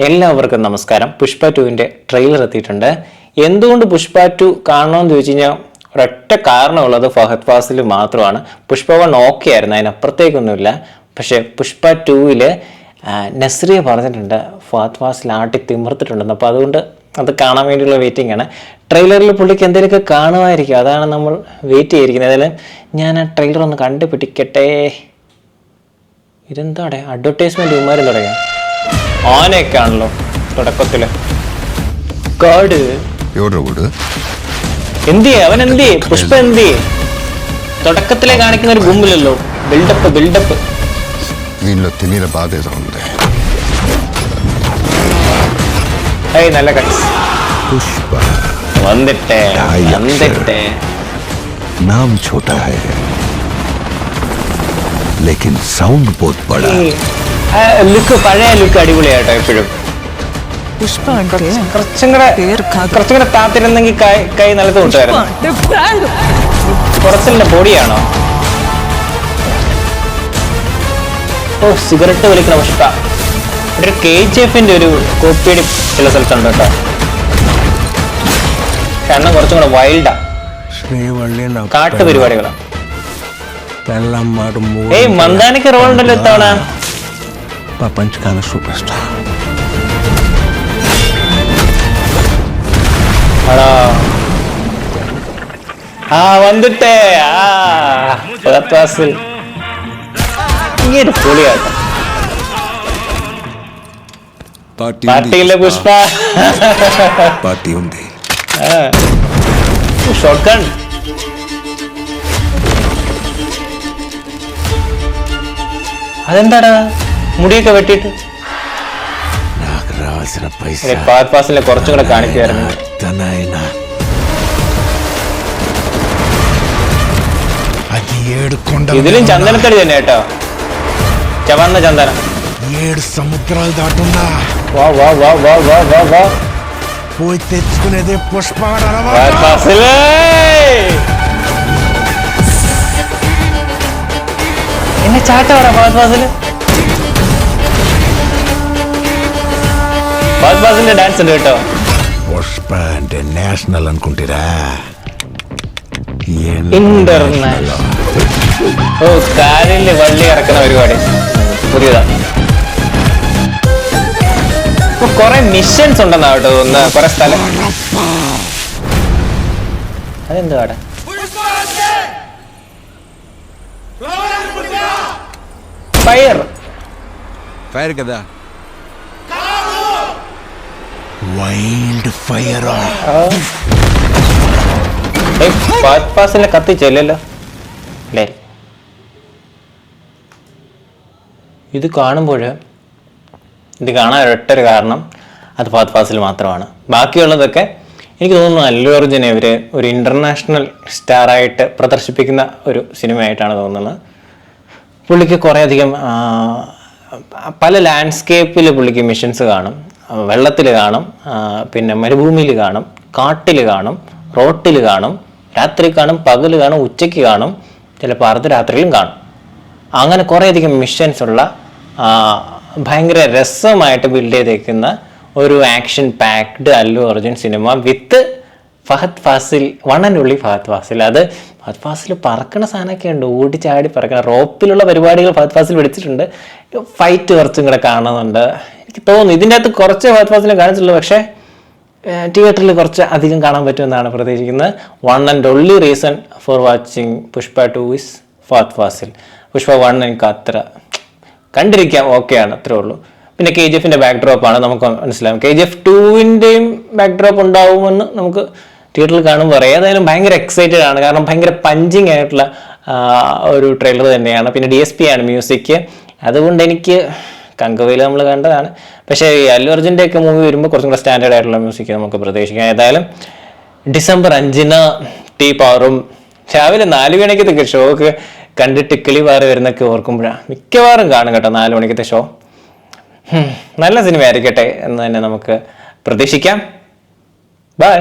എല്ലാവർക്കും നമസ്കാരം. പുഷ്പ 2-ന്റെ ട്രെയിലർ എത്തിയിട്ടുണ്ട്. എന്തുകൊണ്ട് പുഷ്പ 2 കാണണമെന്ന് ചോദിച്ചു കഴിഞ്ഞാൽ ഒരൊറ്റ കാരണമുള്ളത് ഫഹദ് ഫാസിൽ മാത്രമാണ്. പുഷ്പ 1 ഓക്കെ ആയിരുന്നു, അതിനപ്പുറത്തേക്കൊന്നുമില്ല. പക്ഷെ പുഷ്പ 2-ല് നസ്രിയ പറഞ്ഞിട്ടുണ്ട് ഫഹദ് ഫാസിൽ ആട്ടി തിമിർത്തിട്ടുണ്ടെന്ന്. അപ്പോൾ അതുകൊണ്ട് അത് കാണാൻ വേണ്ടിയുള്ള വെയിറ്റിംഗ് ആണ്. ട്രെയിലറിൽ പുള്ളിക്ക് എന്തെങ്കിലുമൊക്കെ കാണുമായിരിക്കും, അതാണ് നമ്മൾ വെയിറ്റ് ചെയ്തിരിക്കുന്നത്. അതിൽ ഞാൻ ആ ട്രെയിലർ ഒന്ന് കണ്ടുപിടിക്കട്ടെ. ഇതെന്താടെ അഡ്വർടൈസ്മെന്റ് ഉമാരും തുടങ്ങി ആനയൊക്കെ ആണല്ലോ തുടക്കത്തില്. കാട് എന്തിയെ അവൻ എന്തിയെ പുഷ്പ എന്തിയെ തുടക്കത്തിലെ കാണിക്കുന്ന ഒരു ഗുമ്മില്ലല്ലോ. ബിൽഡപ്പ് നല്ല കട്സ് വന്നിട്ടേ नाम छोटा है लेकिन साउंड बहुत बड़ा. ലുക്ക് പഴയ ലുക്ക് അടിപൊളിയായിട്ടോ. എപ്പോഴും കുറച്ചും കൂടെ താത്തിരുന്നെങ്കിൽ കൈ നിലത്ത് കൊണ്ടുവരുന്നു. കുറച്ചല്ല ബോഡിയാണോ? ഓ സിഗരറ്റ് വലിക്കണ പുഷ്പ. ഒരു KGF-ന്റെ ഒരു കോപ്പിയടി ചില സ്ഥലത്തുണ്ട് കേട്ടോ. കാരണം കുറച്ചും കൂടെ വൈൽഡാ, കാട്ടു പരിപാടികളാണ്. മന്ദാനിക്ക് റോൾ ഉണ്ടല്ലോ ഇത്തവണ. പ്രപഞ്ചകാല സൂപ്പർ സ്റ്റാർ വന്നിട്ടേ ഇങ്ങനെ പൊളിയാട്ടോ പാർട്ടിയിലെ പുഷ്പ. പാർട്ടി ഉണ്ട്. ഷോട്ട്ഗൺ അതെന്താടാ മുടിയൊക്കെ വെട്ടിട്ട് ഫഹദ് കുറച്ചും കൂടെ കാണിക്കുമായിരുന്നു. ഇതിലും ചന്ദനത്തടി തന്നെ കേട്ടോ, ചവന്ന ചന്ദനം. సముద్రాలు దాటున్నా పోయి తెచ్చుకునేదే పుష్ప. എന്നെ ചാട്ടവാടാ ഫഹദ് ഫാസിലിന്റെ ഡാൻസ് ഉണ്ട് കേട്ടോ. పుష్ప అంటే నేషనల్ అనుకుంటారా? ഇന്റർനാഷണൽ. ഓ കാലില് വള്ളി ഇറക്കുന്ന പരിപാടി പുതിയതാ. കൊറേ മിഷൻസ് ഉണ്ടെന്നാ കേട്ടോ തോന്നുന്നു, കൊറേ സ്ഥലം. അതെന്തുവാടാ ഫയർ ఫైర్ కదా, వైల్డ్ ఫైర్. ഫഹദ് ഫാസിലിനെ കത്തിച്ചല്ലോ അല്ലേ? ഇത് കാണാൻ ഒരൊറ്റൊരു കാരണം അത് ഫഹദ് ഫാസിൽ മാത്രമാണ്. ബാക്കിയുള്ളതൊക്കെ എനിക്ക് തോന്നുന്നു അല്ലു അർജുനെ ഇവർ ഒരു ഇൻ്റർനാഷണൽ സ്റ്റാറായിട്ട് പ്രദർശിപ്പിക്കുന്ന ഒരു സിനിമയായിട്ടാണ് തോന്നുന്നത്. പുള്ളിക്ക് കുറേയധികം പല ലാൻഡ്സ്കേപ്പിൽ പുള്ളിക്ക് മിഷൻസ് കാണും. വെള്ളത്തിൽ കാണും, പിന്നെ മരുഭൂമിയിൽ കാണും, കാട്ടിൽ കാണും, റോട്ടിൽ കാണും, രാത്രി കാണും, പകൽ കാണും, ഉച്ചയ്ക്ക് കാണും, ചിലപ്പോൾ അർദ്ധരാത്രിയിലും കാണും. അങ്ങനെ കുറേയധികം മിഷൻസ് ഉള്ള ഭയങ്കര രസമായിട്ട് ബിൽഡ് ചെയ്തേക്കുന്ന ഒരു ആക്ഷൻ പാക്ഡ് അല്ലു അർജുൻ സിനിമ with Fahadh Faasil, one and only Fahadh Faasil. അത് ഫഹദ് ഫാസിൽ പറക്കണ സാധനമൊക്കെ ഉണ്ട്, ഓടിച്ചാടി പറക്കണ റോപ്പിലുള്ള പരിപാടികൾ ഫഹദ് ഫാസിൽ പിടിച്ചിട്ടുണ്ട്. ഫൈറ്റ് കുറച്ചും കൂടെ കാണുന്നുണ്ട് എനിക്ക് തോന്നുന്നു. ഇതിൻ്റെ അകത്ത് കുറച്ച് ഫഹദ് ഫാസിൽ കാണിച്ചുള്ളൂ, പക്ഷേ തിയേറ്ററിൽ കുറച്ച് അധികം കാണാൻ പറ്റുമെന്നാണ് പ്രതീക്ഷിക്കുന്നത്. One and only reason for watching Pushpa 2 is Fahadh Faasil. Pushpa 1 എനിക്ക് അത്ര കണ്ടിരിക്കാം, ഓക്കെയാണ്, അത്രേ ഉള്ളൂ. പിന്നെ KGF-ന്റെ ബാക്ക്ഡ്രോപ്പാണ്, നമുക്ക് മനസ്സിലാവും. KGF 2-ന്റെയും ബാക്ക്ഡ്രോപ്പ് ഉണ്ടാവുമെന്ന് നമുക്ക് തിയേറ്ററിൽ കാണുമ്പോൾ പറയാം. ഏതായാലും ഭയങ്കര എക്സൈറ്റഡ് ആണ്, കാരണം ഭയങ്കര പഞ്ചിങ് ആയിട്ടുള്ള ഒരു ട്രെയിലർ തന്നെയാണ്. പിന്നെ DSP ആണ് മ്യൂസിക്. അതുകൊണ്ട് എനിക്ക് കങ്കവയിൽ നമ്മൾ കണ്ടതാണ്, പക്ഷേ ഈ അല്ലു അർജുൻ്റെ ഒക്കെ മൂവി വരുമ്പോൾ കുറച്ചും കൂടെ സ്റ്റാൻഡേർഡ് ആയിട്ടുള്ള മ്യൂസിക് നമുക്ക് പ്രതീക്ഷിക്കാം. ഏതായാലും ഡിസംബർ 5-ന് T-Power രാവിലെ 4 മണിക്കത്തെ ഷോക്ക് കണ്ടിട്ട് കിളിവാറ് വരുന്നൊക്കെ ഓർക്കുമ്പോഴാണ് മിക്കവാറും കാണും കേട്ടോ 4 മണിക്കത്തെ ഷോ. നല്ല സിനിമ ആയിരിക്കട്ടെ എന്ന് തന്നെ നമുക്ക് പ്രതീക്ഷിക്കാം. ബൈ.